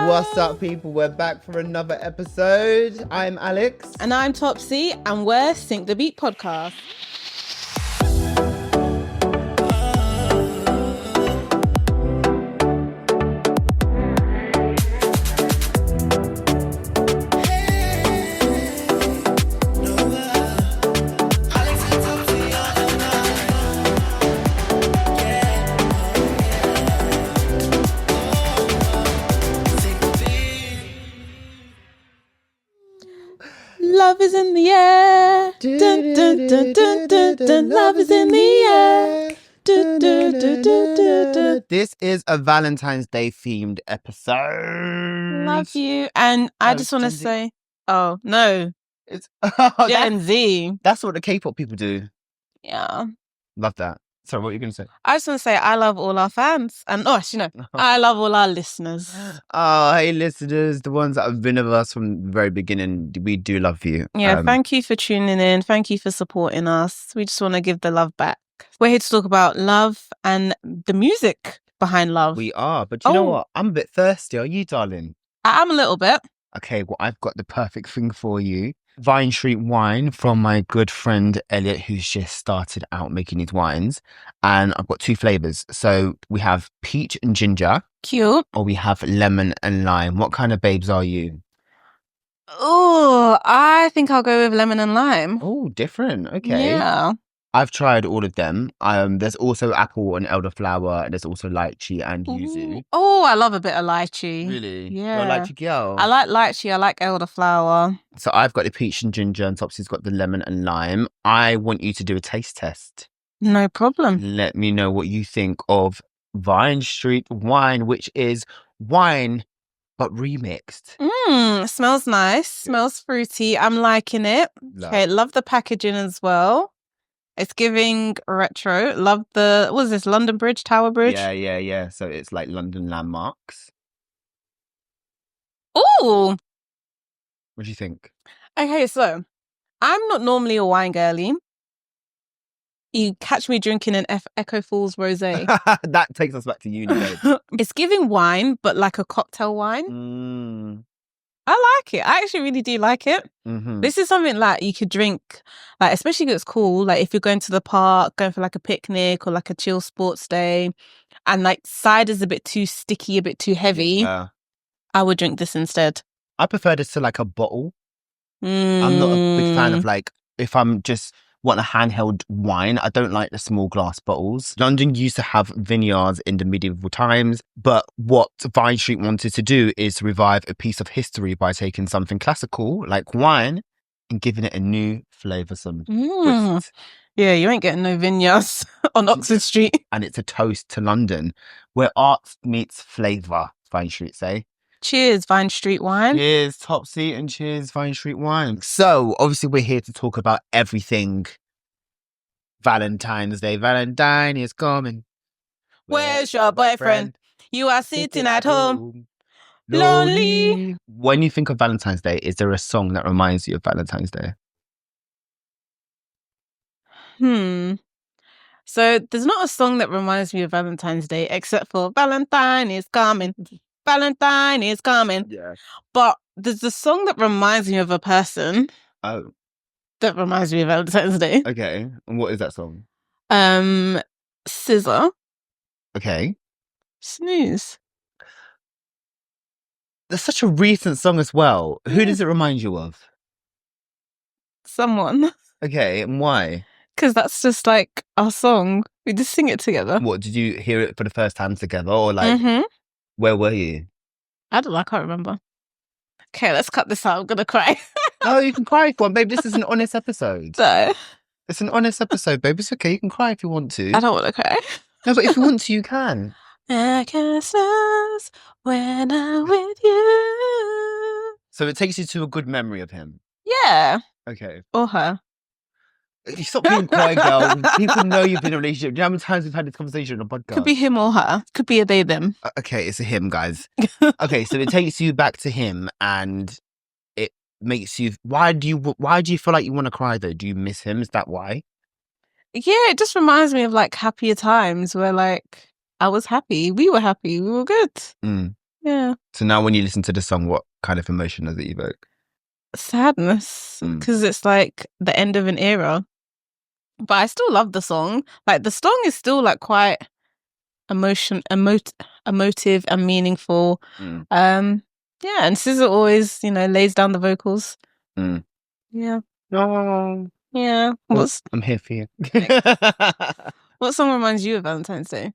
What's up, people? We're back for another episode. I'm Alex. And I'm Topsy, and we're Sync the Beat Podcast. Love is in the air. Dun, dun, dun, dun, dun, dun. Love is in the air. Dun, dun, dun, dun, dun, dun. This is a Valentine's Day themed episode. Love you. And I just want to say, oh, no. It's Gen Z. That's what the K-pop people do. Yeah. Love that. Sorry, what were you going to say? I just want to say I love all our fans. And, I love all our listeners. Oh, hey, listeners, the ones that have been with us from the very beginning. We do love you. Yeah, thank you for tuning in. Thank you for supporting us. We just want to give the love back. We're here to talk about love and the music behind love. We are, but you know what? I'm a bit thirsty. Are you, darling? I am a little bit. Okay, well, I've got the perfect thing for you. Vine Street wine from my good friend Elliot, who's just started out making these wines. And I've got two flavors. So we have peach and ginger. Cute. Or we have lemon and lime. What kind of babes are you? Oh, I think I'll go with lemon and lime. Oh, different. Okay. Yeah. I've tried all of them. There's also apple and elderflower, and there's also lychee and yuzu. Ooh. Oh, I love a bit of lychee. Really? Yeah. You're a lychee girl? I like lychee. I like elderflower. So I've got the peach and ginger, and Topsy's got the lemon and lime. I want you to do a taste test. No problem. Let me know what you think of Vine Street wine, which is wine but remixed. Smells nice. Smells fruity. I'm liking it. Okay, love the packaging as well. It's giving retro. Love the, what is this, London Bridge, Tower Bridge? Yeah. So it's like London landmarks. Ooh. What do you think? Okay, so I'm not normally a wine girly. You catch me drinking an Echo Falls rosé. That takes us back to uni, babe. It's giving wine, but like a cocktail wine. I like it. I actually really do like it. Mm-hmm. This is something like you could drink, like especially if it's cool, like if you're going to the park, going for like a picnic or like a chill sports day, and like cider's a bit too sticky, a bit too heavy, I would drink this instead. I prefer this to like a bottle. I'm not a big fan of like, if I'm just want a handheld wine, I don't like the small glass bottles. London used to have vineyards in the medieval times, but what Vine Street wanted to do is revive a piece of history by taking something classical like wine and giving it a new flavoursome twist. Yeah, you ain't getting no vineyards on Oxford Street. And it's a toast to London, where art meets flavour, Vine Street say. Cheers, Vine Street wine. Cheers, Topsy, and cheers, Vine Street wine. So, obviously, we're here to talk about everything Valentine's Day. Valentine is coming. Where's your boyfriend? You are sitting at home, lonely. When you think of Valentine's Day, is there a song that reminds you of Valentine's Day? So, there's not a song that reminds me of Valentine's Day, except for Valentine is coming. Valentine is coming. Yeah. But there's a song that reminds me of a person. Oh. That reminds me of Valentine's Day. Okay. And what is that song? Scissor. Okay. Snooze. That's such a recent song as well. Who does it remind you of? Someone. Okay. And why? Because that's just like our song. We just sing it together. What, did you hear it for the first time together? Or like, where were you? I can't remember. Okay, let's cut this out. I'm going to cry. No, you can cry if you want, babe. This is an honest episode. No. It's an honest episode, babe. It's okay. You can cry if you want to. I don't want to cry. No, but if you want to, you can. I can sense when I'm with you. So it takes you to a good memory of him. Yeah. Okay. Or her. You stop being quiet, girl. People know you've been in a relationship. Do you know how many times we've had this conversation on the podcast? Could be him or her. Could be a they, them. Okay, it's a him, guys. Okay, so it takes you back to him and it makes you... Why do you feel like you want to cry, though? Do you miss him? Is that why? Yeah, it just reminds me of like happier times where like I was happy. We were happy. We were good. Yeah. So now when you listen to the song, what kind of emotion does it evoke? Sadness, because it's like the end of an era. But I still love the song. Like the song is still like quite emotive and meaningful. Yeah, and SZA always, lays down the vocals. Yeah. Oh. Yeah. I'm here for you. What song reminds you of Valentine's Day?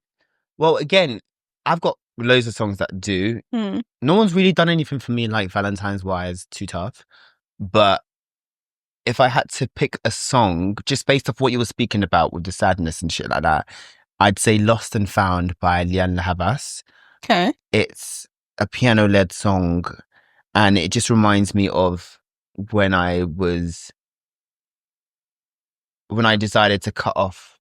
Well, again, I've got loads of songs that do. No one's really done anything for me like Valentine's wise, too tough. But if I had to pick a song, just based off what you were speaking about with the sadness and shit like that, I'd say Lost and Found by Lianne Havas. Okay. It's a piano-led song, and it just reminds me of when I decided to cut off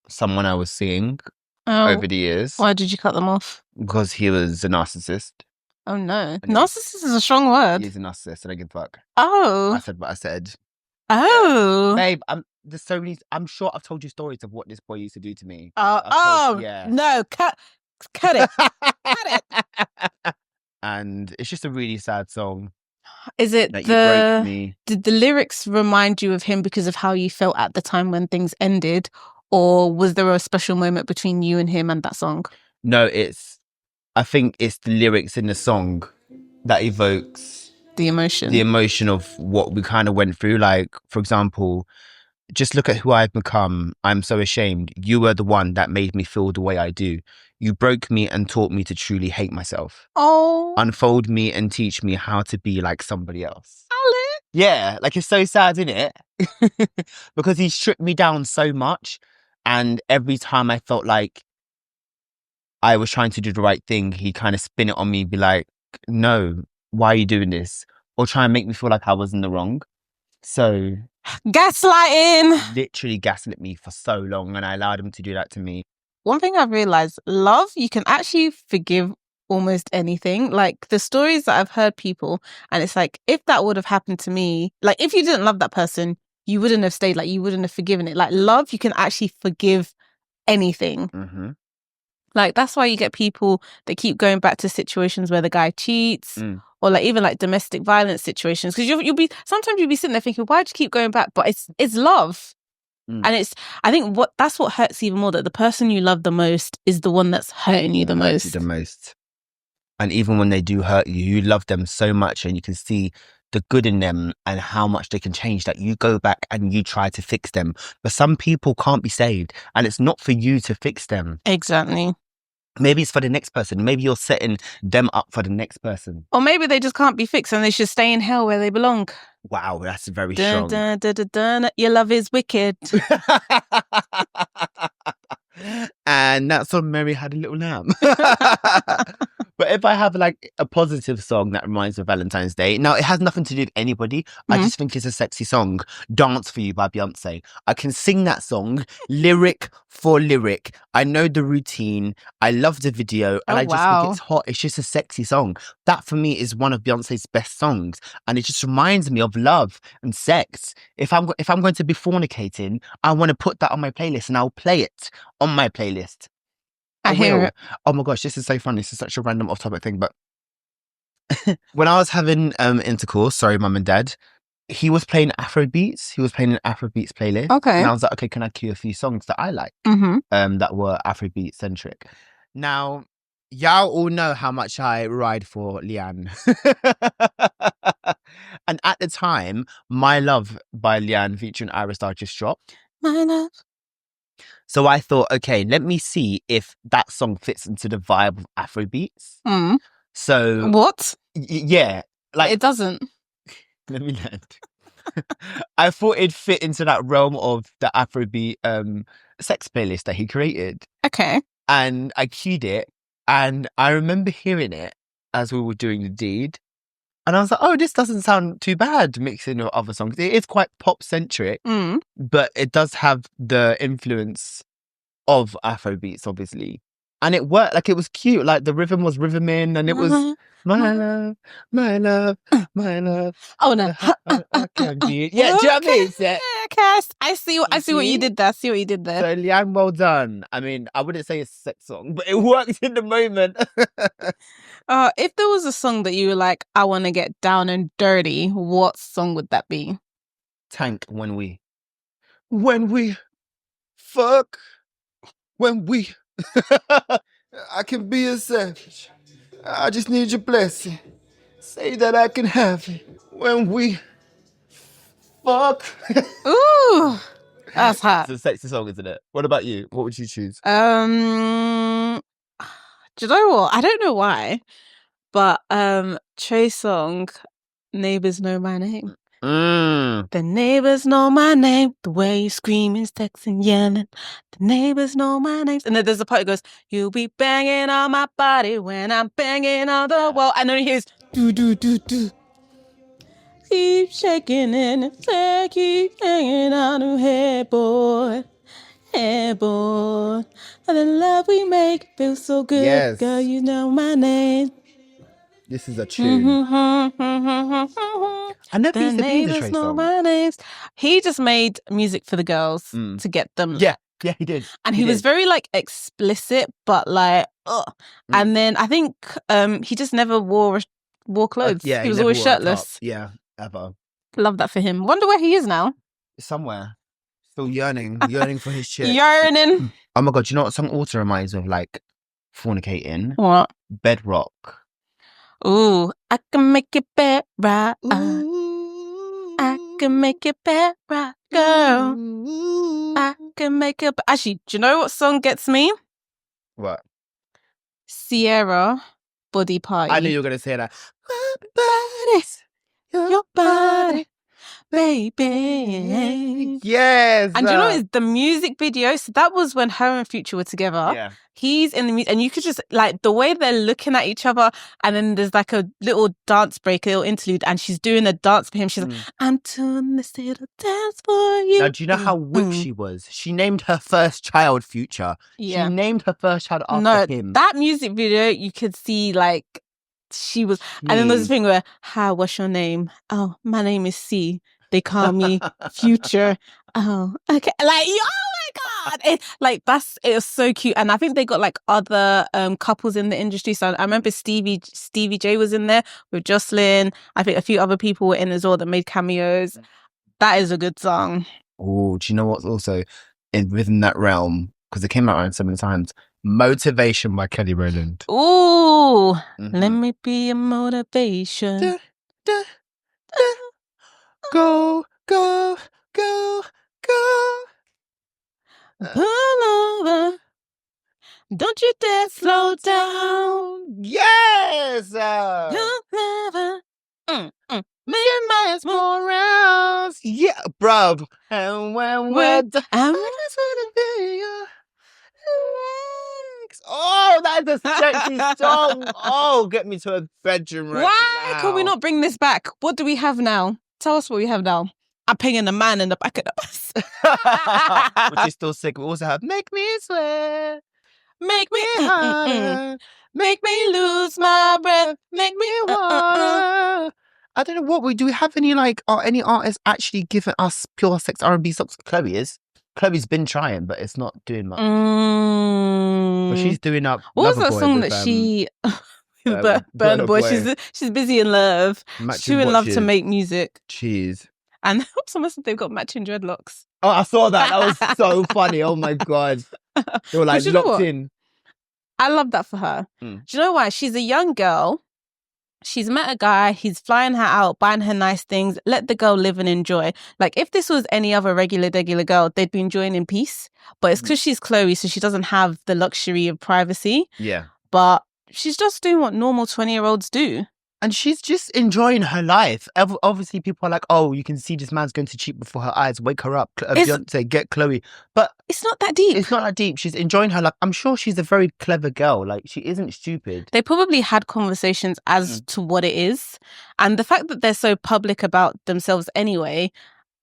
someone I was seeing over the years. Why did you cut them off? Because he was a narcissist. Oh no. Narcissist is a strong word. He's a narcissist and I give a fuck. Oh. I said what I said. Oh. Babe, there's so many. I'm sure I've told you stories of what this boy used to do to me. Yeah. No, cut it. Cut it. And it's just a really sad song. Is it that you broke me. Did the lyrics remind you of him because of how you felt at the time when things ended? Or was there a special moment between you and him and that song? No, I think it's the lyrics in the song that evokes the emotion. The emotion of what we kind of went through. Like, for example, just look at who I've become. I'm so ashamed. You were the one that made me feel the way I do. You broke me and taught me to truly hate myself. Oh. Unfold me and teach me how to be like somebody else. Alex. Yeah, like it's so sad, isn't it? Because he stripped me down so much. And every time I felt like I was trying to do the right thing, he kind of spin it on me, be like, no, why are you doing this? Or try and make me feel like I was in the wrong. So gaslighting. Literally gaslit me for so long, and I allowed him to do that to me. One thing I've realized, love, you can actually forgive almost anything. Like the stories that I've heard people, and it's like, if that would have happened to me, like if you didn't love that person, you wouldn't have stayed, like you wouldn't have forgiven it. Like love, you can actually forgive anything. Mm-hmm. Like that's why you get people that keep going back to situations where the guy cheats. Or like even like domestic violence situations, because sometimes you'll be sitting there thinking, why'd you keep going back? But it's love, and I think that's what hurts even more, that the person you love the most is the one that's hurting you the most. And even when they do hurt you, you love them so much, and you can see the good in them and how much they can change, that you go back and you try to fix them. But some people can't be saved, and it's not for you to fix them. Exactly. Maybe it's for the next person. Maybe you're setting them up for the next person. Or maybe they just can't be fixed and they should stay in hell where they belong. Wow, that's very strong. Dun, dun, dun, dun, dun. Your love is wicked. And that's when Mary had a little lamb. But if I have like a positive song that reminds me of Valentine's Day, now it has nothing to do with anybody. I just think it's a sexy song. Dance for You by Beyonce. I can sing that song lyric for lyric. I know the routine. I love the video. And I just think it's hot. It's just a sexy song. That for me is one of Beyonce's best songs. And it just reminds me of love and sex. If I'm going to be fornicating, I want to put that on my playlist, and I'll play it on my playlist. I hear it. Oh my gosh, this is so fun. This is such a random off-topic thing, but when I was having intercourse, sorry, mum and dad, he was playing Afro beats. He was playing an Afro beats playlist. Okay. And I was like, okay, can I cue a few songs that I like that were Afro beat centric? Now, y'all all know how much I ride for Lianne. And at the time, My Love by Lianne featuring Ira Star just dropped. My love. So I thought, okay, let me see if that song fits into the vibe of Afro beats. So what? Yeah, like it doesn't. Let me land. I thought it'd fit into that realm of the Afrobeat sex playlist that he created. Okay. And I cued it, and I remember hearing it as we were doing the deed. And I was like, oh, this doesn't sound too bad mixing with other songs. It is quite pop-centric, but it does have the influence of Afrobeats, obviously. And it worked. Like, it was cute. Like, the rhythm was rhythming, and it was my love, my love, my love. Oh no! I can be. Yeah, do you know what I mean? Okay, I see what you did there. I see what you did there. So, Liang, well done. I mean, I wouldn't say it's a sex song, but it works in the moment. If there was a song that you were like, I want to get down and dirty, what song would that be? Tank, when we fuck, when we I can be a savage. I just need your blessing. Say that I can have it when we fuck. Ooh, that's hot. It's a sexy song, isn't it? What about you? What would you choose? Do you know what? I don't know why, but Trey's song, Neighbors Know My Name. The neighbors know my name, the way you screaming, texting, yelling. The neighbors know my names. And then there's a part that goes, you'll be banging on my body when I'm banging on the wall. And then he hears, do, do, do, do. Keep shaking and say, keep hanging on your head, boy. Head, boy. And the love we make feels so good. Yes. Girl, you know my name. This is a tune. I never used to be the Trey song. My names. He just made music for the girls to get them. Yeah, he did. And he was very like explicit, but like, And then I think he just never wore clothes. He was always shirtless. Yeah, ever. Love that for him. Wonder where he is now. Somewhere. Still yearning for his shit. Yearning. Oh my God, you know what song also reminds me of like fornicating? What? Bedrock. Ooh, I can make it better. I can make it better, girl. I can make it. Actually, do you know what song gets me? What? Sierra, Body Party. I knew you were gonna say that. Your body, baby. Yes. And do you know what is the music video? So that was when her and Future were together. Yeah. He's in the music, and you could just like the way they're looking at each other, and then there's like a little dance break, a little interlude, and she's doing a dance for him. She's like, I'm doing this little dance for you. Now, do you know how whipped she was? She named her first child Future. Yeah. She named her first child after him. That music video, you could see like she was, and then there's this thing where, hi, what's your name? Oh, my name is C. They call me Future. Oh, okay. Like, oh my God. It was so cute. And I think they got like other couples in the industry. So I remember Stevie J was in there with Jocelyn. I think a few other people were in as well that made cameos. That is a good song. Oh, do you know what's also within that realm? Because it came out around so many times. Motivation by Kelly Rowland. Ooh, let me be a motivation. Go, go, go, go. Pull over. Don't you dare slow down. Yes. You'll never. Million more rounds. Yeah, bruv. And when we're done, I just wanna be your legs. Oh, that's a sexy song. Oh, get me to a bedroom right now. Why can we not bring this back? What do we have now? Tell us what we have now. I'm pinging the man in the back of the bus. Which is still sick. We also have Make Me Sweat. Make me harder. Make me lose my breath. Make me wanna. I don't know what we do. We have any any artists actually giving us pure sex R&B songs? Chloe is. Chloe's been trying, but it's not doing much. But she's doing up. What was that song that she? Burna Boy. She's busy in love. She would love to make music. Cheese. And someone said they've got matching dreadlocks. Oh, I saw that. That was so funny. Oh my God. They were like locked in. I love that for her. Do you know why? She's a young girl. She's met a guy. He's flying her out, buying her nice things. Let the girl live and enjoy. Like, if this was any other regular girl, they'd be enjoying in peace. But it's because she's Chloe, so she doesn't have the luxury of privacy. Yeah. But she's just doing what normal 20-year-olds do. And she's just enjoying her life. Obviously, people are like, oh, you can see this man's going to cheat before her eyes. Wake her up. Beyonce, get Chloe. But it's not that deep. It's not that deep. She's enjoying her life. I'm sure she's a very clever girl. Like, she isn't stupid. They probably had conversations as to what it is. And the fact that they're so public about themselves anyway,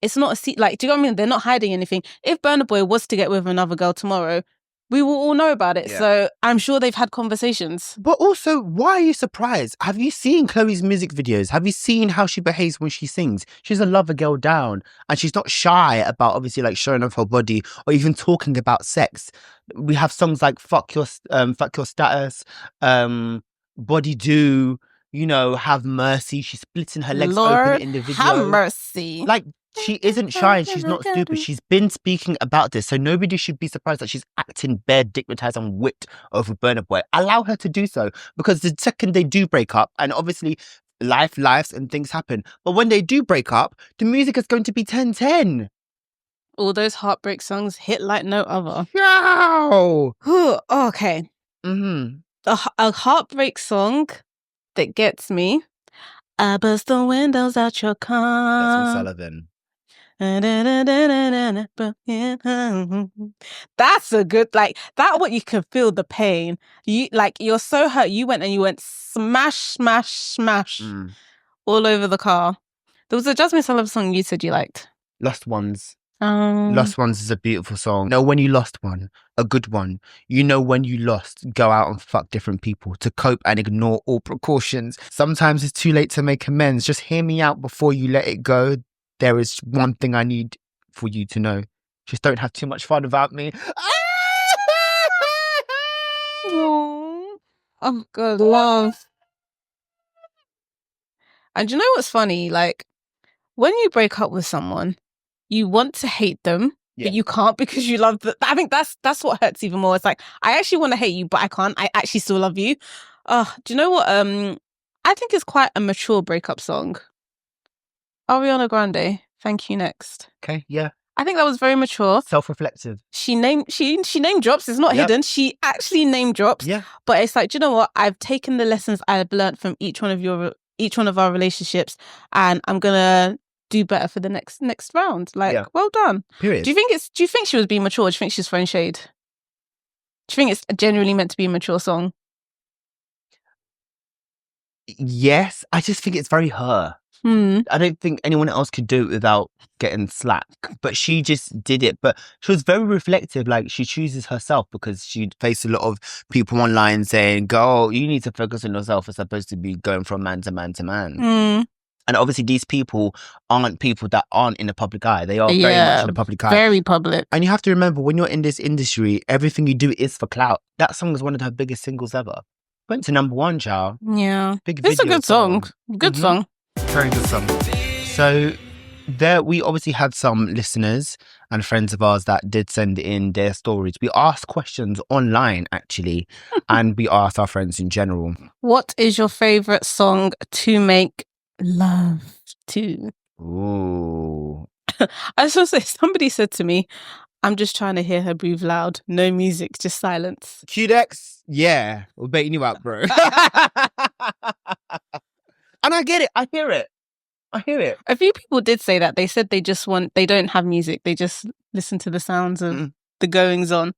it's not do you know what I mean? They're not hiding anything. If Burna Boy was to get with another girl tomorrow, we will all know about it. Yeah. So I'm sure they've had conversations. But also, why are you surprised? Have you seen Chloe's music videos? Have you seen how she behaves when she sings? She's a lover girl down, and she's not shy about obviously like showing off her body or even talking about sex. We have songs like Fuck Your Status, Body Do, you know, Have Mercy. She's splitting her legs open in the video. Have mercy. Like, she isn't shy and she's not stupid. She's been speaking about this. So nobody should be surprised that she's acting bare dignitized and whipped over Burna Boy. Allow her to do so, because the second they do break up, and obviously lives and things happen, but when they do break up, the music is going to be 10/10. All those heartbreak songs hit like no other. Wow. Okay. A heartbreak song that gets me. I bust the windows out your car. That's from Sullivan. That's a good, like, that what you can feel the pain. You're so hurt. You went smash all over the car. There was a Jasmine Sullivan song you said you liked. Lost Ones. Lost Ones is a beautiful song. Know when you lost one, a good one. You know when you lost, go out and fuck different people to cope and ignore all precautions. Sometimes it's too late to make amends. Just hear me out before you let it go. There is one thing I need for you to know. Just don't have too much fun without me. Oh, God, love. And you know what's funny? Like, when you break up with someone, you want to hate them, but you can't because you love them. I think that's what hurts even more. It's like, I actually want to hate you, but I can't. I actually still love you. Do you know what? I think it's quite a mature breakup song. Ariana Grande, Thank You Next. Okay, yeah. I think that was very mature. Self-reflective. She name drops. It's not hidden. She actually name drops. Yeah. But it's like, do you know what? I've taken the lessons I've learned from each one of our relationships, and I'm gonna do better for the next round. Like, well done. Period. Do you think she was being mature? Or do you think she's throwing shade? Do you think it's genuinely meant to be a mature song? Yes, I just think it's very her. I don't think anyone else could do it without getting slack, but she just did it. But she was very reflective. Like, she chooses herself because she faced a lot of people online saying, girl, you need to focus on yourself as opposed to be going from man to man to man. And obviously these people aren't people that aren't in the public eye. They are very much in the public eye. Very public. And you have to remember, when you're in this industry, everything you do is for clout. That song is one of her biggest singles ever. Went to #1, child. Yeah. It's a good song. Good song. Very good song. So there, we obviously had some listeners and friends of ours that did send in their stories. We asked questions online, actually, and we asked our friends in general. What is your favourite song to make love to? Ooh. I just want to say, somebody said to me, I'm just trying to hear her breathe loud. No music, just silence. QDex? Yeah. We're baiting you out, bro. And I get it. I hear it. A few people did say that. They said they don't have music. They just listen to the sounds of the goings on.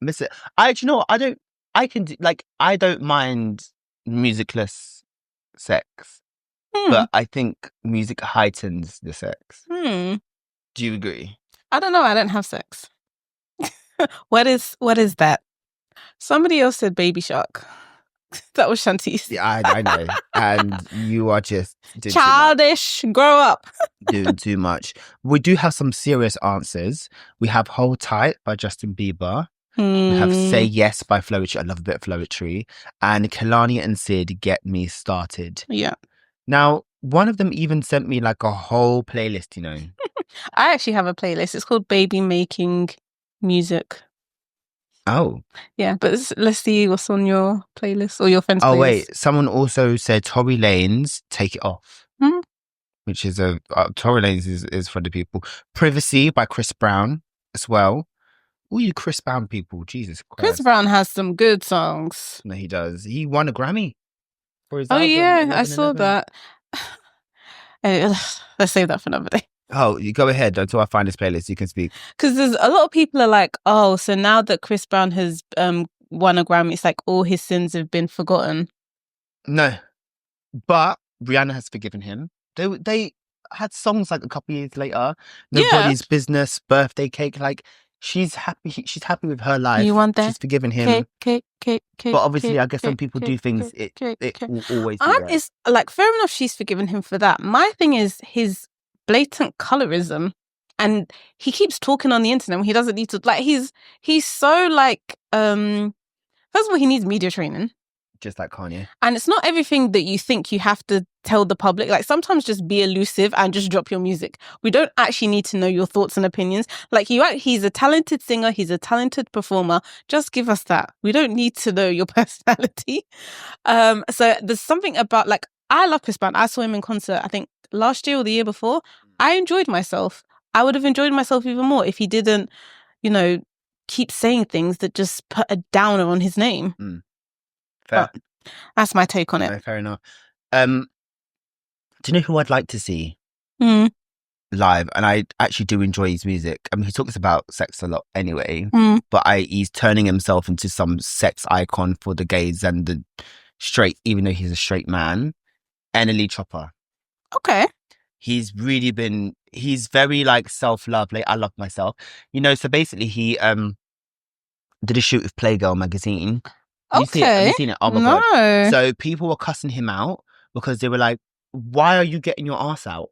Miss it. Do you know what? I don't mind musicless sex. But I think music heightens the sex. Do you agree? I don't know. I don't have sex. What is that? Somebody else said Baby Shark. That was Shantice. Yeah, I know. And you are just childish. Grow up. Doing too much. We do have some serious answers. We have Hold Tight by Justin Bieber. We have Say Yes by Flowetry. I love a bit of Flowetry. And Kehlani and Sid, Get Me Started. Yeah. Now, one of them even sent me like a whole playlist, you know. I actually have a playlist. It's called Baby Making Music. Oh. Yeah, but let's see what's on your playlist or your friend's playlist. Oh, wait. Someone also said Tory Lanez, Take It Off. Which is Tory Lanez is for the people. Privacy by Chris Brown as well. All you Chris Brown people, Jesus Christ. Chris Brown has some good songs. No, he does. He won a Grammy for his album. Oh, yeah, 11, I saw 11. that. Let's save that for another day. Oh, you go ahead until I find this playlist. You can speak. Because there's a lot of people are like, oh, so now that Chris Brown has won a Grammy, it's like all his sins have been forgotten. No, but Rihanna has forgiven him. They had songs like a couple years later. Nobody's Business, Birthday Cake. Like, she's happy. She's happy with her life. You want that? She's forgiven him. But obviously, I guess when people do things, it will always be right. It's like, fair enough, she's forgiven him for that. My thing is his blatant colorism, and he keeps talking on the internet when he doesn't need to. Like, he's so like, first of all, he needs media training. Just like Kanye. And it's not everything that you think you have to tell the public. Like, sometimes just be elusive and just drop your music. We don't actually need to know your thoughts and opinions. Like, he's a talented singer. He's a talented performer. Just give us that. We don't need to know your personality. So there's something about, like, I love Chris Brown. I saw him in concert, I think last year or the year before. I enjoyed myself. I would have enjoyed myself even more if he didn't, keep saying things that just put a downer on his name. Fair. But that's my take on it. No, fair enough. Do you know who I'd like to see live? And I actually do enjoy his music. I mean, he talks about sex a lot anyway, but he's turning himself into some sex icon for the gays and the straight, even though he's a straight man. Ellie Chopper. Okay. He's very like self-love. Like, I love myself. So basically he did a shoot with Playgirl magazine. Have you seen it? Oh my God. So people were cussing him out because they were like, why are you getting your ass out?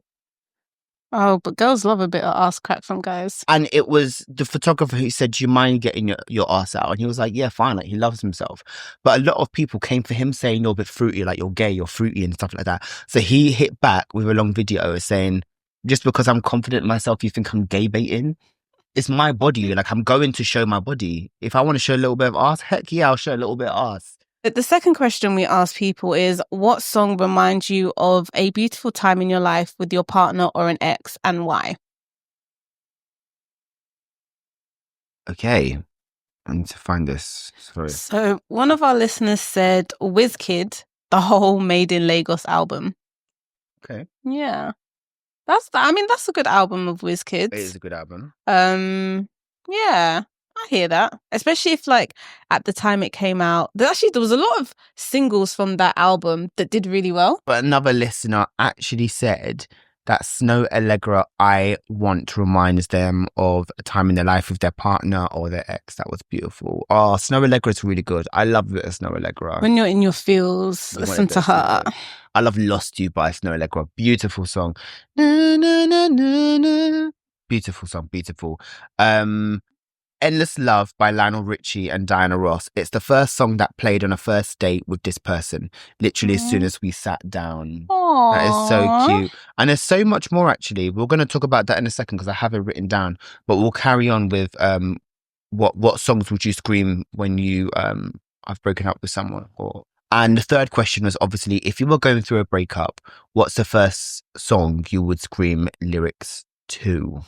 Oh, but girls love a bit of ass crack from guys. And it was the photographer who said, do you mind getting your ass out? And he was like, yeah, fine. Like, he loves himself. But a lot of people came for him saying you're a bit fruity, like you're gay, you're fruity and stuff like that. So he hit back with a long video saying, just because I'm confident in myself, you think I'm gay baiting? It's my body. Like, I'm going to show my body. If I want to show a little bit of ass, heck yeah, I'll show a little bit of ass. The second question we ask people is, what song reminds you of a beautiful time in your life with your partner or an ex, and why? Okay. I need to find this. Sorry. So one of our listeners said Wizkid, the whole Made in Lagos album. Okay. Yeah. That's a good album of Wizkid. It is a good album. Yeah, I hear that. Especially if, like, at the time it came out, there was a lot of singles from that album that did really well. But another listener actually said that Snow Allegra, I want reminds them of a time in their life with their partner or their ex. That was beautiful. Oh, Snow Allegra is really good. I love it, Snow Allegra. When you're in your feels, listen to her. I love Lost You by Snow Allegra. Beautiful song. Na, na, na, na, na. Beautiful song. Beautiful. Endless Love by Lionel Richie and Diana Ross. It's the first song that played on a first date with this person. Literally as soon as we sat down. Aww. That is so cute. And there's so much more, actually. We're going to talk about that in a second because I have it written down. But we'll carry on with what songs would you scream when you have broken up with someone? And the third question was, obviously, if you were going through a breakup, what's the first song you would scream lyrics to?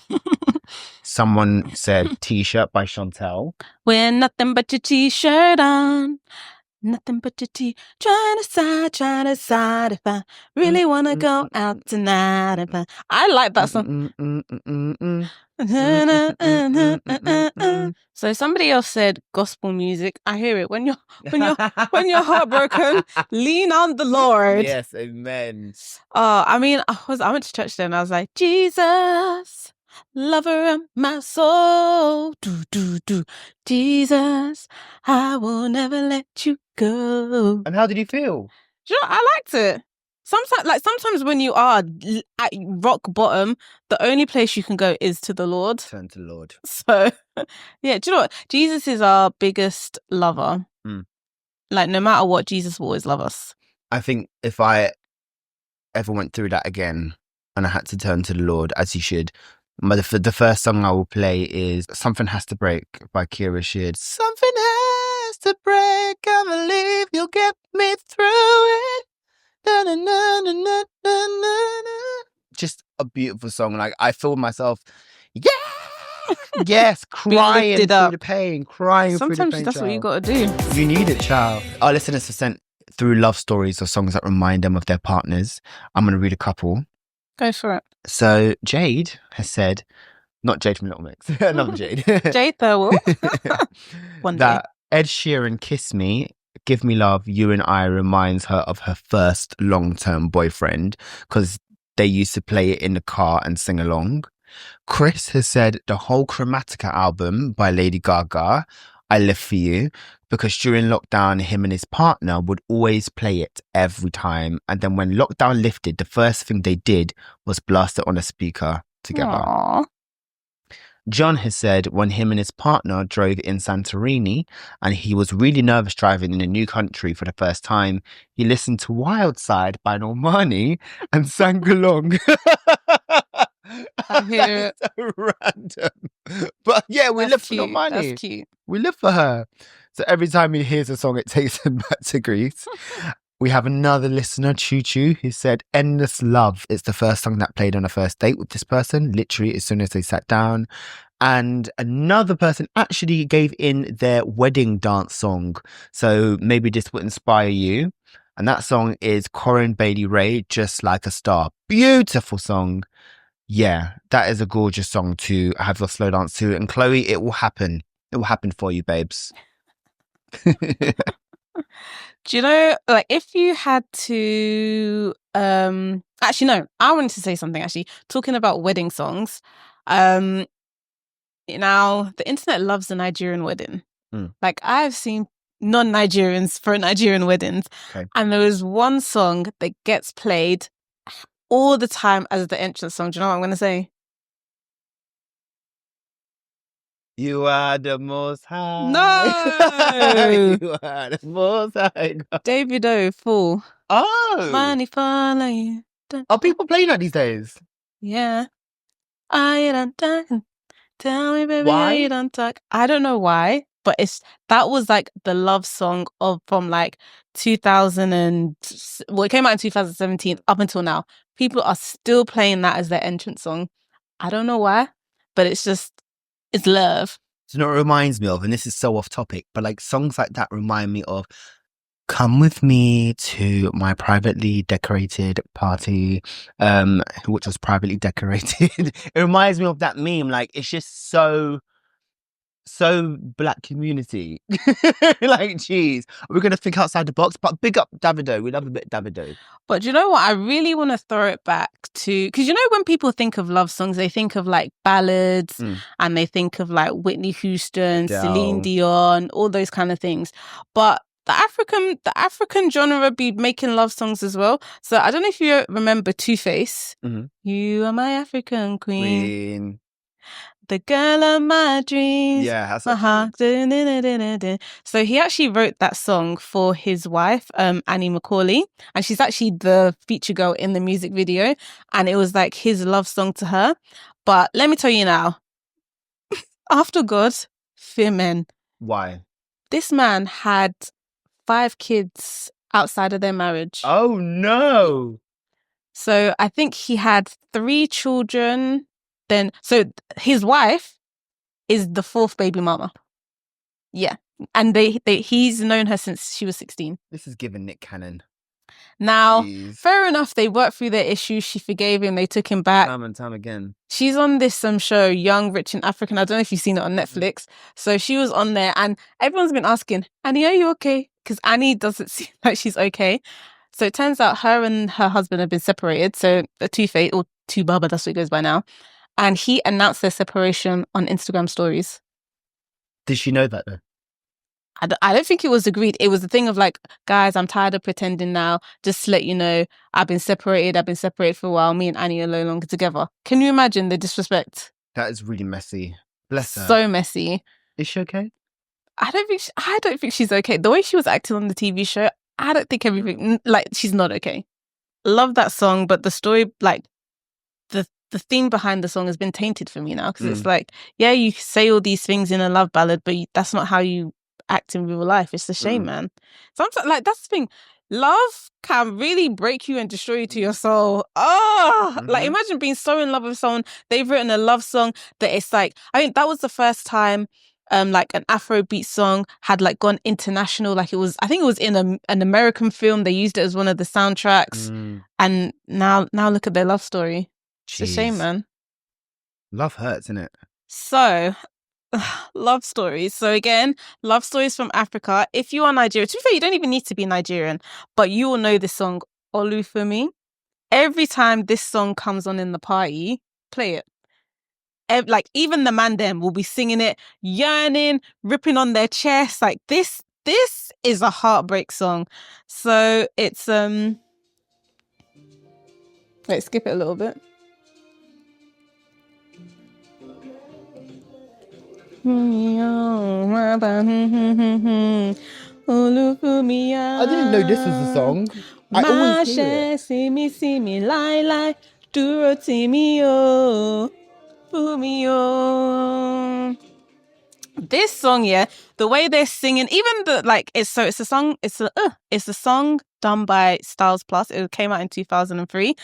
Someone said T-shirt by Chantel. Wear nothing but your T-shirt on. Nothing but your T. Trying to decide if I really want to go out tonight. I like that song. So somebody else said gospel music. I hear it when you're heartbroken. Lean on the Lord. Yes, amen. I went to church then and I was like, Jesus, lover of my soul, do. Jesus, I will never let you go. And how did you feel? I liked it. Sometimes when you are at rock bottom, the only place you can go is to the Lord. Turn to the Lord. So, yeah, do you know what? Jesus is our biggest lover. Like, no matter what, Jesus will always love us. I think if I ever went through that again and I had to turn to the Lord, as you should, the first song I will play is Something Has to Break by Kira Sheard. Something has to break, I believe you'll get me through it. Na, na, na, na, na, na, na. Just a beautiful song. Like, I feel myself, yes, crying through the pain, crying through the pain. Sometimes that's what you got to do. You need it, child. Our listeners have sent through love stories or songs that remind them of their partners. I'm going to read a couple. Go for it. So Jade has said, not Jade from Little Mix, another Jade. Jade Thirlwell. One day. That Ed Sheeran Kiss Me, Give Me Love, You and I reminds her of her first long-term boyfriend because they used to play it in the car and sing along. Chris has said the whole Chromatica album by Lady Gaga, I Live For You, because during lockdown, him and his partner would always play it every time. And then when lockdown lifted, the first thing they did was blast it on a speaker together. Aww. John has said when him and his partner drove in Santorini and he was really nervous driving in a new country for the first time, he listened to Wild Side by Normani and sang along. I hear it. So random. But yeah, we live for Normani. That's cute. We live for her. So every time he hears a song, it takes him back to Greece. We have another listener, Choo Choo, who said Endless Love is the first song that played on a first date with this person, literally as soon as they sat down. And another person actually gave in their wedding dance song. So maybe this would inspire you. And that song is Corinne Bailey Rae, Just Like a Star. Beautiful song. Yeah, that is a gorgeous song to have your slow dance to. And Chloe, it will happen. It will happen for you, babes. Do you know, like, if you had to, actually, no, I wanted to say something, actually, talking about wedding songs. Now, the internet loves a Nigerian wedding. Like, I've seen non-Nigerians for Nigerian weddings. Okay. And there is one song that gets played all the time as the entrance song. Do you know what I'm going to say? You are the most high. No! You are the most high. Davido, Fool. Oh! Money falling. Are people playing that these days? Yeah. I don't talk. Tell me, baby, why you don't talk. I don't know why, but that was like the love song from like 2000 and it came out in 2017 up until now. People are still playing that as their entrance song. I don't know why, but it's love. So you know what it reminds me of, and this is so off topic, but like songs like that remind me of come with me to my privately decorated party, which was privately decorated. It reminds me of that meme. Like, it's just so black community. Like, geez, we're going to think outside the box, but big up Davido. We love a bit of Davido. But you know what? I really want to throw it back to, because you know when people think of love songs, they think of like ballads and they think of like Whitney Houston, Celine Dion, all those kind of things. But the African genre be making love songs as well. So I don't know if you remember Two-Face. You are my African queen. The girl of my dreams. Yeah, So he actually wrote that song for his wife, Annie Macaulay, and she's actually the feature girl in the music video. And it was like his love song to her. But let me tell you now, after God, fear men. Why? This man had 5 kids outside of their marriage. Oh no! So I think he had 3 children. So his wife is the 4th baby mama. Yeah. And he's known her since she was 16. This is giving Nick Cannon. Now, fair enough, they worked through their issues. She forgave him. They took him back. Time and time again. She's on this show, Young, Rich and African. I don't know if you've seen it on Netflix. So she was on there and everyone's been asking, Annie, are you okay? Because Annie doesn't seem like she's okay. So it turns out her and her husband have been separated. So a Two-Face, or Two Baba, that's what it goes by now. And he announced their separation on Instagram stories. Did she know that though? I don't think it was agreed. It was the thing of like, guys, I'm tired of pretending now. Just to let you know, I've been separated for a while. Me and Annie are no longer together. Can you imagine the disrespect? That is really messy. Bless her. So messy. Is she okay? I don't think she's okay. The way she was acting on the TV show, I don't think she's not okay. Love that song, but the story, like, the theme behind the song has been tainted for me now. Because it's like, yeah, you say all these things in a love ballad, but that's not how you act in real life. It's a shame, man. Sometimes, like, that's the thing. Love can really break you and destroy you to your soul. Like, imagine being so in love with someone, they've written a love song that it's like, I think that was the first time like an Afrobeat song had like gone international. Like I think it was in an American film. They used it as one of the soundtracks. And now look at their love story. It's a shame, man. Love hurts, isn't it? So, love stories. So again, love stories from Africa. If you are Nigerian, to be fair, you don't even need to be Nigerian, but you will know this song, Olu for Me. Every time this song comes on in the party, play it. like even the man them will be singing it, yearning, ripping on their chest. Like this is a heartbreak song. So it's wait, skip it a little bit. I didn't know this was a song. I always hear it. See me, lie, duro timio, fumio. This song, yeah, the way they're singing, even the like, it's a song done by Styles Plus. It came out in 2003.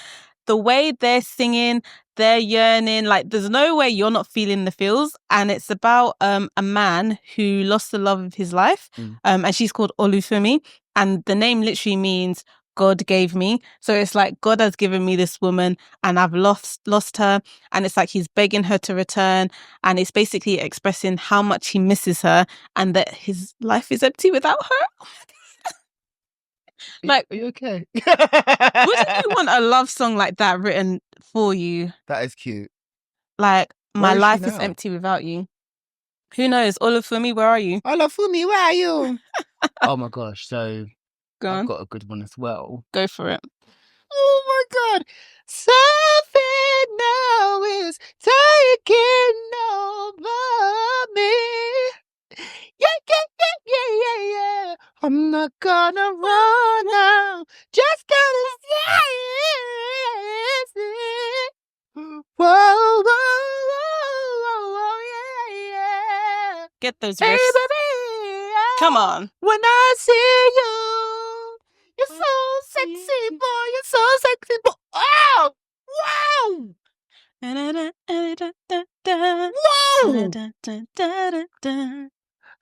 The way they're singing, they're yearning, like there's no way you're not feeling the feels. And it's about a man who lost the love of his life, and she's called Olufemi, and the name literally means God gave me. So it's like God has given me this woman and I've lost her, and it's like he's begging her to return, and it's basically expressing how much he misses her and that his life is empty without her. Like, are you okay? Wouldn't you want a love song like that written for you? That is cute. Like, my life is empty without you. Who knows? Olufemi, where are you? Olufemi, where are you? Oh my gosh. So I've got a good one as well. Go for it. Oh my God. Something now is taking over me. Yeah. I'm not gonna run now. Just gonna say whoa, yeah. Get those hey, riffs. Baby, come on. When I see you, you're so sexy, boy. You're so sexy, boy. Oh, wow. Whoa!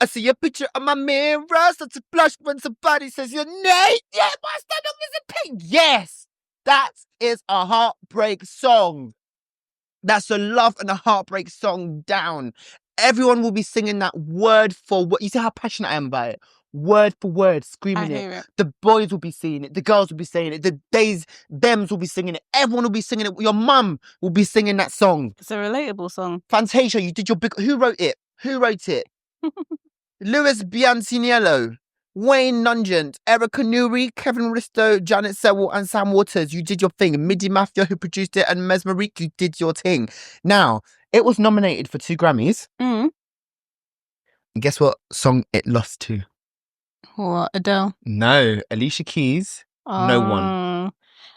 I see a picture on my mirror, such a blush when somebody says your name. Yeah, my stomach is in pain. Yes, that is a heartbreak song. That's a love and a heartbreak song down. Everyone will be singing that word for word. You see how passionate I am about it? Word for word, screaming it. The boys will be singing it. The girls will be saying it. The thems will be singing it. Everyone will be singing it. Your mum will be singing that song. It's a relatable song. Fantasia, you did your big... Who wrote it? Louis Bianciniello, Wayne Nugent, Erica Nuri, Kevin Risto, Janet Sewell, and Sam Waters. You did your thing. Midi Mafia, who produced it, and Mesmerique, you did your thing. Now, it was nominated for 2 Grammys. And guess what song it lost to? What, Adele? No, Alicia Keys. No One.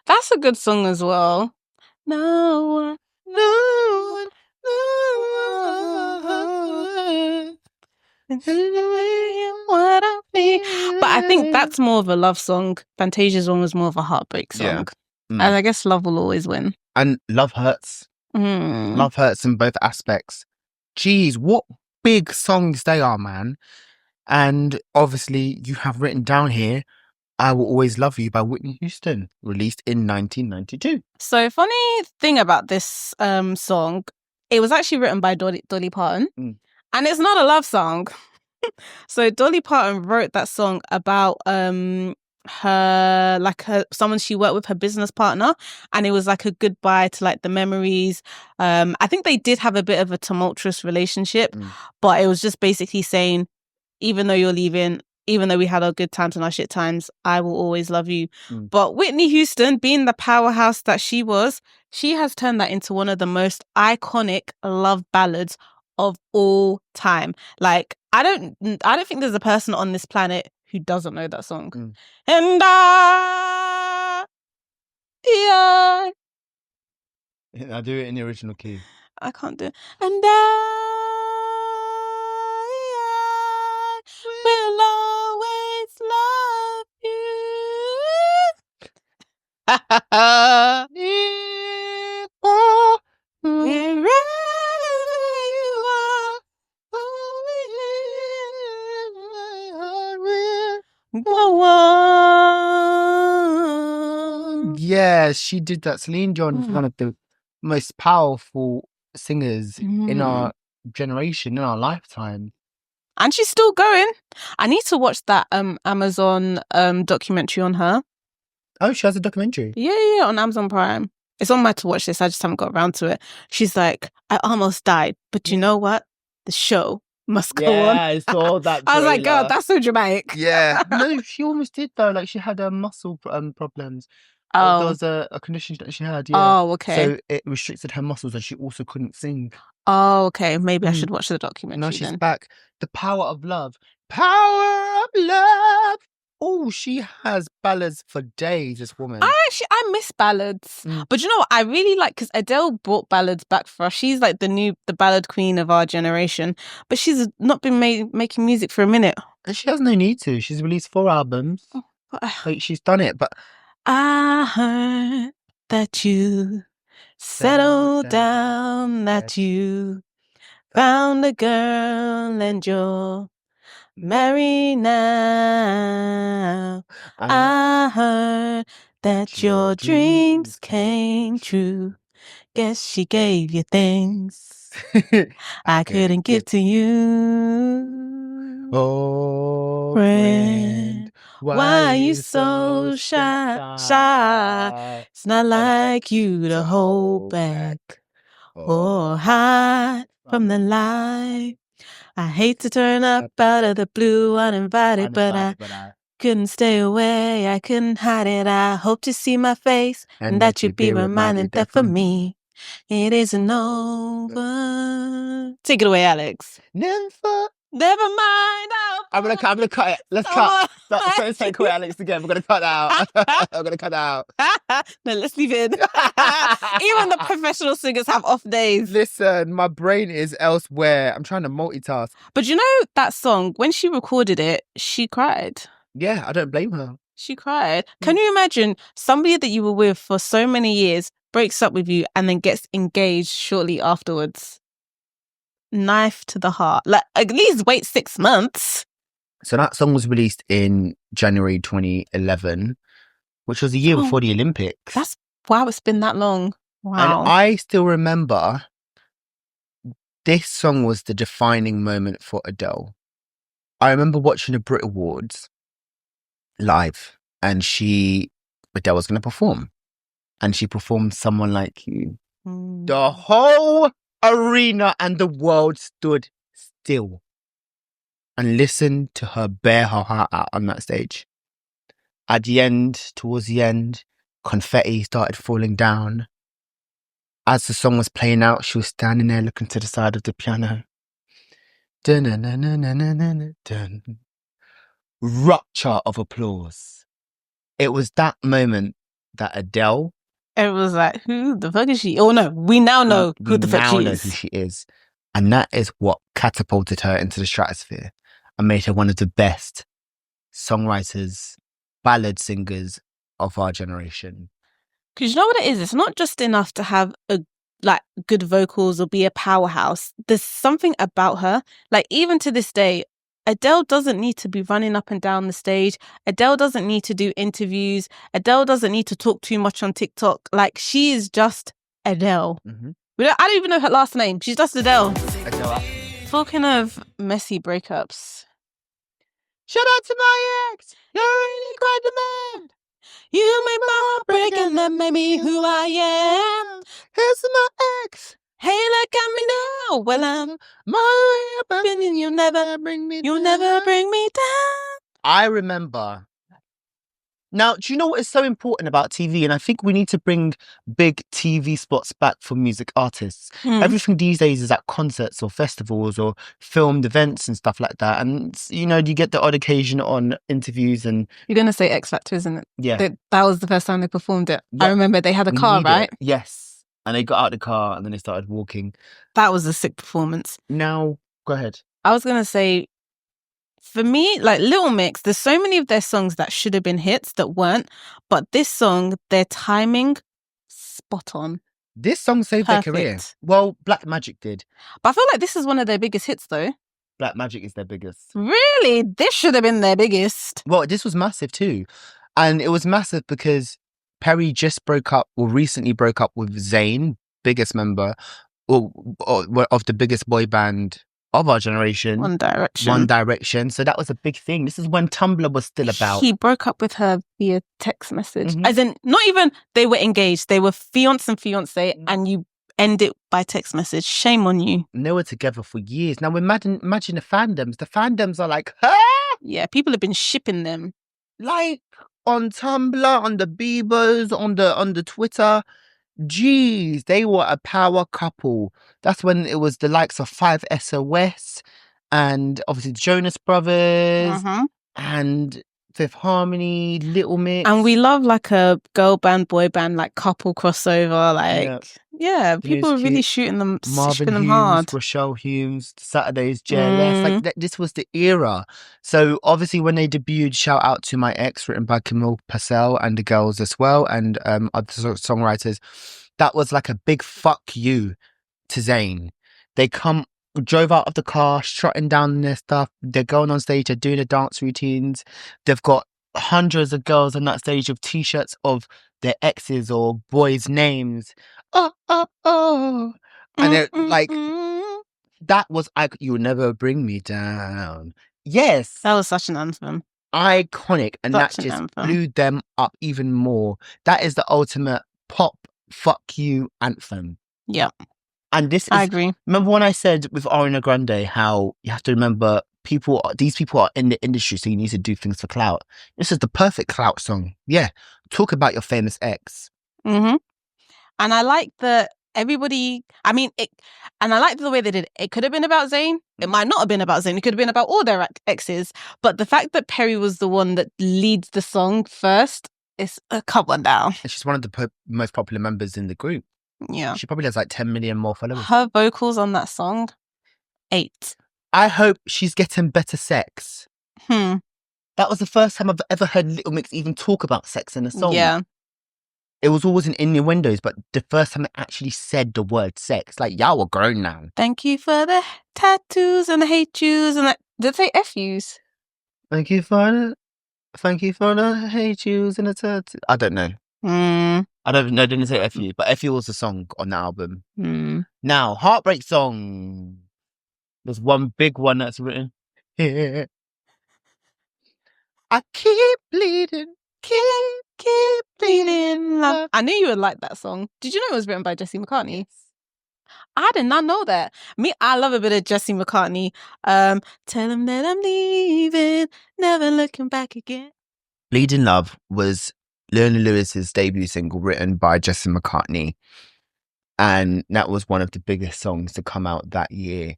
That's a good song as well. No one. What I feel. But I think that's more of a love song. Fantasia's one was more of a heartbreak song. Yeah. And I guess love will always win. And love hurts. Love hurts in both aspects. Jeez, what big songs they are, man. And obviously you have written down here I Will Always Love You by Whitney Houston, released in 1992. So funny thing about this song, it was actually written by Dolly Parton. And it's not a love song. So Dolly Parton wrote that song about someone she worked with, her business partner, and it was like a goodbye to like the memories. I think they did have a bit of a tumultuous relationship, but it was just basically saying, even though you're leaving, even though we had our good times and our shit times, I will always love you. But Whitney Houston, being the powerhouse that she was, she has turned that into one of the most iconic love ballads of all time. Like, I don't think there's a person on this planet who doesn't know that song. And I do it in the original key. I can't do it. And I will always love you. Yeah, she did that. Celine Dion is one of the most powerful singers in our generation, in our lifetime. And she's still going. I need to watch that Amazon documentary on her. Oh, she has a documentary? Yeah, on Amazon Prime. It's on my to watch list. I just haven't got around to it. She's like, I almost died, but you know what? The show must go on. Yeah, I saw that. I was like, God, that's so dramatic. Yeah. No, she almost did though. Like she had muscle problems. Oh. There was a condition that she had. Yeah. Oh, okay. So it restricted her muscles and she also couldn't sing. Oh, okay. Maybe I should watch the documentary. No, she's back. The Power of Love. Power of Love. Oh, she has ballads for days, this woman. I miss ballads. But you know what? I really like, because Adele brought ballads back for us. She's like the ballad queen of our generation. But she's not been making music for a minute. And she has no need to. She's released 4 albums. Like, she's done it. But I heard that you settled down, that you found a girl and you're married now. I heard that your dreams came true. Guess she gave you things I couldn't give to you. Oh, friend, why are you so shy? It's not like you to hold back or hide from the light. I hate to turn up out of the blue uninvited, but I couldn't stay away. I couldn't hide it. I hope to see my face and that you'd be reminded that for me it isn't over. Take it away, Alex. Never mind. I'm gonna cut it. Let's cut. Don't take away Alex again. We're gonna cut out. I'm gonna cut out. No, let's leave it in. Even the professional singers have off days. Listen, my brain is elsewhere. I'm trying to multitask. But you know that song, when she recorded it, she cried. Yeah, I don't blame her. She cried. Can you imagine somebody that you were with for so many years breaks up with you and then gets engaged shortly afterwards? Knife to the heart. Like, at least wait 6 months. So that song was released in January 2011, which was a year before the Olympics. Wow, it's been that long. Wow. And I still remember this song was the defining moment for Adele. I remember watching the Brit Awards live and Adele was going to perform. And she performed Someone Like You. The whole arena and the world stood still and listened to her bear her heart out on that stage. Towards the end, confetti started falling down. As the song was playing out, she was standing there looking to the side of the piano. Dun. Rupture of applause. It was that moment that Adele... It was like, who the fuck is she? Oh no, we now know who the fuck she is. We now know who she is. And that is what catapulted her into the stratosphere and made her one of the best songwriters, ballad singers of our generation. Because you know what it is? It's not just enough to have good vocals or be a powerhouse. There's something about her. Like, even to this day, Adele doesn't need to be running up and down the stage. Adele doesn't need to do interviews. Adele doesn't need to talk too much on TikTok. Like, she is just Adele. Mm-hmm. I don't even know her last name. She's just Adele. Talking of messy breakups. Shout out to my ex. You're really quite the man. You made my heart break and that made me who I am. Here's my ex. Hey, look at me now. Well, I'm my opinion. You'll never bring me down. I remember. Now, do you know what is so important about TV? And I think we need to bring big TV spots back for music artists. Everything these days is at concerts or festivals or filmed events and stuff like that. And, you know, you get the odd occasion on interviews and... You're going to say X Factor, isn't it? Yeah. That was the first time they performed it. Yeah. I remember they had a car, right? Yes. And they got out of the car and then they started walking. That was a sick performance. Now, go ahead. I was going to say... For me, like Little Mix, there's so many of their songs that should have been hits that weren't. But this song, their timing, spot on. This song saved their career. Well, Black Magic did. But I feel like this is one of their biggest hits, though. Black Magic is their biggest. Really? This should have been their biggest. Well, this was massive too. And it was massive because Perry just recently broke up with Zayn, biggest member of the biggest boy band of our generation. One Direction. One Direction. So that was a big thing. This is when Tumblr was still about. He broke up with her via text message. As in, not even they were engaged. They were fiance and fiance, and you end it by text message. Shame on you. And they were together for years. Now imagine the fandoms. The fandoms are like, huh? Yeah, people have been shipping them. Like on Tumblr, on the Bebos, on the Twitter. Jeez, they were a power couple. That's when it was the likes of 5SOS and obviously the Jonas Brothers and Fifth Harmony, Little Mix. And we love like a girl band, boy band, like couple crossover. Like, yeah people were really shooting them, Marvin them Humes, hard. Rochelle Humes, Saturday's JLS. Like this was the era. So obviously when they debuted Shout Out to My Ex, written by Camille Purcell and the girls as well, and other songwriters, that was like a big fuck you to Zayn. They drove out of the car, strutting down their stuff. They're going on stage, they're doing the dance routines. They've got hundreds of girls on that stage with t-shirts of their exes or boys' names. And they're like, that was You'll Never Bring Me Down. Yes. That was such an anthem. Iconic. And that just blew them up even more. That is the ultimate pop fuck you anthem. Yeah. And I agree. Remember when I said with Ariana Grande how you have to remember these people are in the industry, so you need to do things for clout. This is the perfect clout song. Yeah. Talk about your famous ex. And I like that everybody, and I like the way they did it. It could have been about Zayn. It might not have been about Zayn. It could have been about all their exes. But the fact that Perry was the one that leads the song first is a come on down. And she's one of the most popular members in the group. Yeah. She probably has like 10 million more followers. Her vocals on that song, 8. I hope she's getting better sex. That was the first time I've ever heard Little Mix even talk about sex in a song. Yeah. It was always in the windows, but the first time it actually said the word sex, like, y'all were grown now. Thank you for the tattoos and the hate yous and did it say F yous? Thank you for the hate yous and the tattoos. I don't know. I don't know. Didn't say F you, but F you was the song on the album. Now, heartbreak song. There's one big one that's written here. I keep bleeding, keep bleeding love. I knew you would like that song. Did you know it was written by Jesse McCartney? Yes. I did not know that. I love a bit of Jesse McCartney. Tell him that I'm leaving, never looking back again. Bleeding Love was Leona Lewis's debut single written by Jesse McCartney. And that was one of the biggest songs to come out that year.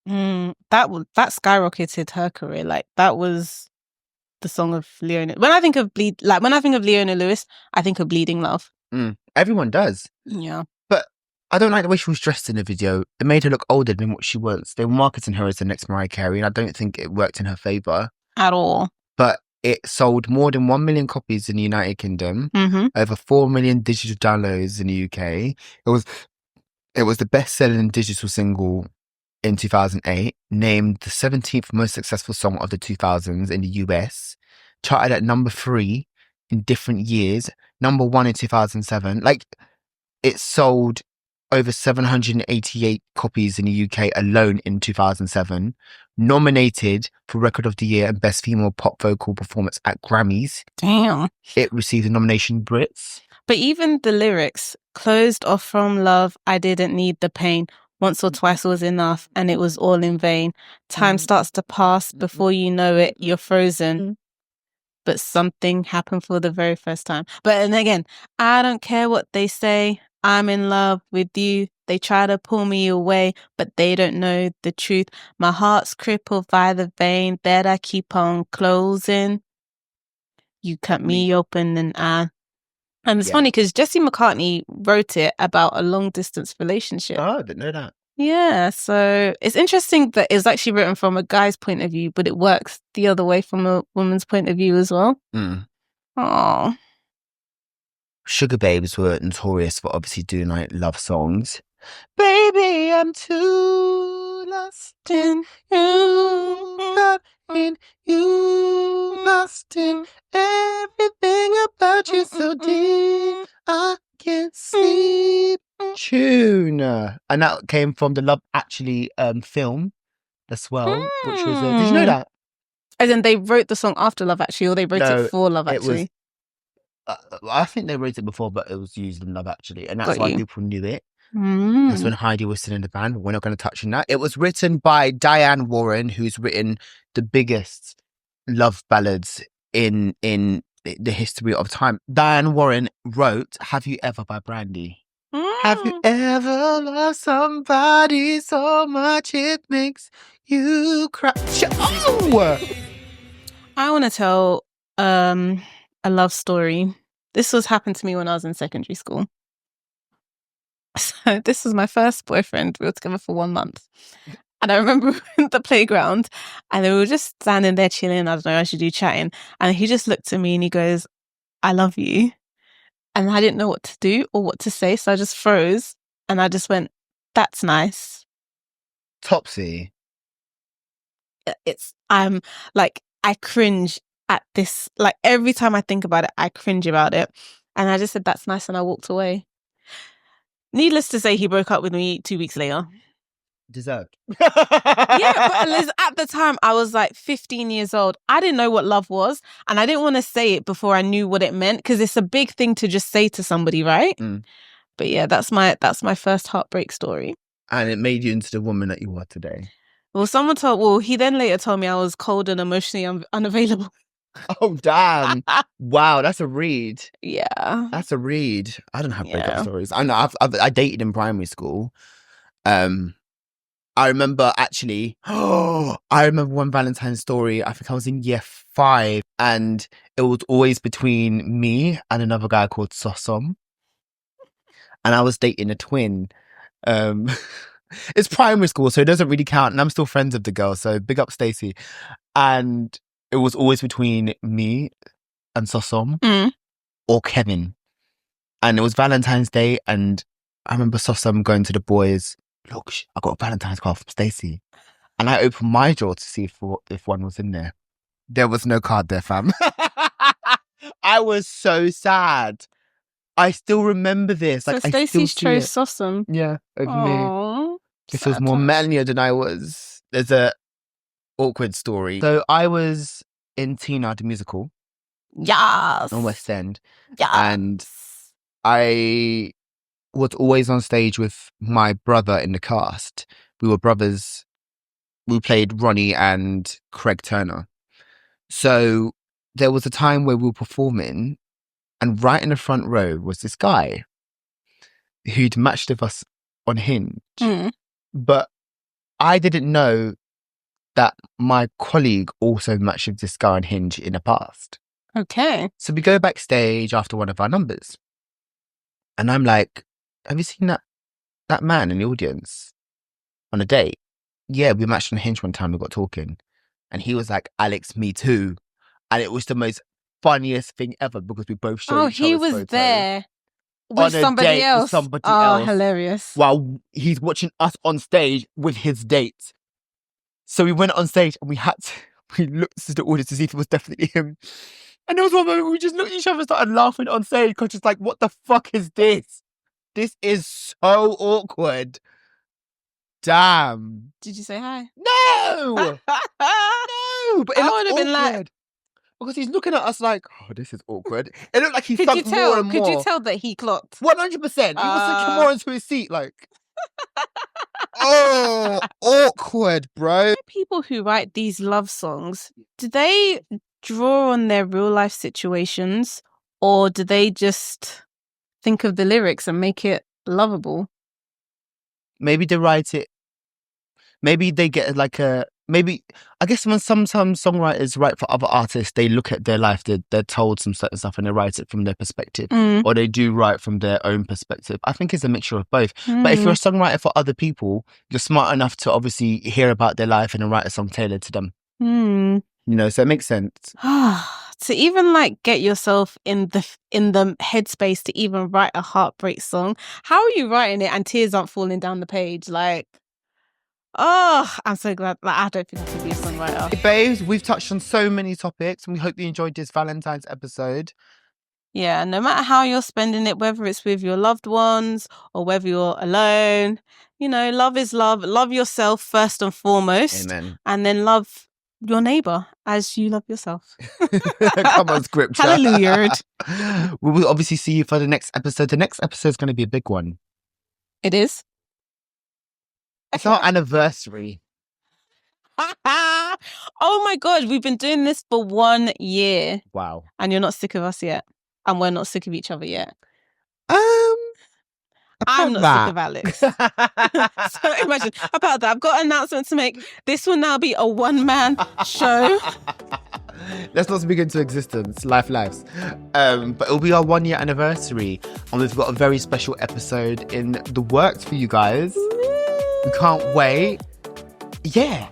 That skyrocketed her career. Like, that was the song of Leona. When I think of Leona Lewis, I think of Bleeding Love. Everyone does. Yeah. But I don't like the way she was dressed in the video. It made her look older than what she was. They were marketing her as the next Mariah Carey, and I don't think it worked in her favour. At all. But it sold more than 1 million copies in the United Kingdom, over 4 million digital downloads in the UK. It was the best-selling digital single in 2008, named the 17th most successful song of the 2000s in the US, charted at number 3 in different years, number 1 in 2007. Like, it sold over 788 copies in the UK alone in 2007, nominated for Record of the Year and Best Female Pop Vocal Performance at Grammys. Damn. It received a nomination Brits. But even the lyrics, closed off from love, I didn't need the pain. Once or twice was enough, and it was all in vain. Time starts to pass, before you know it, you're frozen. But something happened for the very first time. But and again, I don't care what they say. I'm in love with you. They try to pull me away, but they don't know the truth. My heart's crippled by the vein that I keep on closing. You cut me open and it's funny because Jesse McCartney wrote it about a long distance relationship. Oh, I didn't know that. Yeah, so it's interesting that it was actually written from a guy's point of view, but it works the other way from a woman's point of view as well. Oh. Sugar Babes were notorious for obviously doing like love songs. Baby, I'm too lost in you, caught in you, lost in everything about you so deep, I can't sleep. Tune. And that came from the Love Actually film. as well, which was did you know that? And then they wrote the song after Love Actually, or they wrote it for Love Actually? I think they wrote it before, but it was used in Love Actually, and that's why people knew it. That's when Heidi was still in the band, but we're not going to touch on that. It was written by Diane Warren, who's written the biggest love ballads in the history of time. Diane Warren wrote Have You Ever by Brandy. Have you ever loved somebody so much it makes you cry? I want to tell a love story. This happened to me when I was in secondary school. So this was my first boyfriend. We were together for 1 month. And I remember in the playground and we were just standing there chilling. I don't know, I should do chatting. And he just looked at me and he goes, I love you. And I didn't know what to do or what to say. So I just froze and I just went, that's nice. Topsy. I'm like, I cringe at this. Like every time I think about it, I cringe about it. And I just said, that's nice. And I walked away. Needless to say, he broke up with me 2 weeks later. Deserved. Yeah, but Liz, at the time, I was like 15 years old. I didn't know what love was. And I didn't want to say it before I knew what it meant. Because it's a big thing to just say to somebody, right? But yeah, that's my first heartbreak story. And it made you into the woman that you are today. Well, he then later told me I was cold and emotionally unavailable. Oh, damn. Wow, that's a read. Yeah. That's a read. I don't have breakup stories. I know I dated in primary school. I remember actually, I remember one Valentine's story. I think I was in year 5 and it was always between me and another guy called Sosom. And I was dating a twin. It's primary school, so it doesn't really count. And I'm still friends with the girl, so big up Stacey. And it was always between me and Sosom or Kevin. And it was Valentine's Day. And I remember Sosom going to the boys, look, I got a Valentine's card from Stacey. And I opened my drawer to see if one was in there. There was no card there, fam. I was so sad. I still remember this. So Stacey chose Sosom. Yeah, over me. This was more Melania than I was. There's a awkward story. So I was in Tina, the musical. Yes. On West End. Yes. And I was always on stage with my brother in the cast. We were brothers. We played Ronnie and Craig Turner. So there was a time where we were performing and right in the front row was this guy who'd matched with us on Hinge. But I didn't know that my colleague also matched with this guy on Hinge in the past. Okay. So we go backstage after one of our numbers. And I'm like, have you seen that man in the audience on a date? Yeah, we matched on Hinge one time, we got talking. And he was like, Alex, me too. And it was the most funniest thing ever because we both showed each other's he was photos. There with somebody else. With somebody else. Hilarious. While he's watching us on stage with his date. So we went on stage and we looked at the audience to see if it was definitely him. And there was one moment we just looked at each other and started laughing on stage because it's like, what the fuck is this? This is so awkward. Damn. Did you say hi? No! No! But it would have been like, because he's looking at us like, oh, this is awkward. It looked like he thunk more and more. Could you tell that he clocked? 100%. He was sinking more into his seat, like. Oh, awkward, bro. People who write these love songs, do they draw on their real life situations or do they just think of the lyrics and make it lovable? Maybe they write it. Maybe they get like I guess when sometimes songwriters write for other artists, they look at their life, they're told some certain stuff and they write it from their perspective, or they do write from their own perspective. I think it's a mixture of both. But if you're a songwriter for other people, you're smart enough to obviously hear about their life and then write a song tailored to them. You know, so it makes sense. To even like get yourself in the headspace to even write a heartbreak song, how are you writing it and tears aren't falling down the page? Like, oh, I'm so glad. Like, I don't think I could be a songwriter. Hey, babes, we've touched on so many topics and we hope you enjoyed this Valentine's episode. Yeah, no matter how you're spending it, whether it's with your loved ones or whether you're alone, you know, love is love. Love yourself first and foremost. Amen. And then love your neighbor as you love yourself. Come on, scripture. Hallelujah. We will obviously see you for the next episode. The next episode is going to be a big one. It is. It's our anniversary. Oh my God, we've been doing this for 1 year. Wow. And you're not sick of us yet. And we're not sick of each other yet. I'm not sick of Alex. So imagine about that. I've got an announcement to make. This will now be a one-man show. Let's not speak into existence. Life lives. But it'll be our 1 year anniversary. And we've got a very special episode in the works for you guys. We can't wait. Yeah.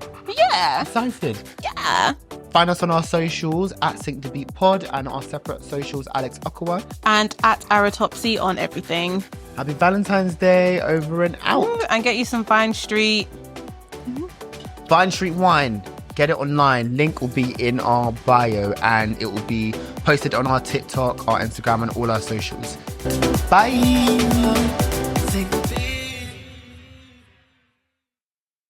Excited. Yeah. Find us on our socials at Sync the Beat Pod and our separate socials, Alex Okawa. And at Aratopsy on everything. Happy Valentine's Day, over and out. And get you some Vine Street. Vine Street wine. Get it online. Link will be in our bio and it will be posted on our TikTok, our Instagram and all our socials. Bye.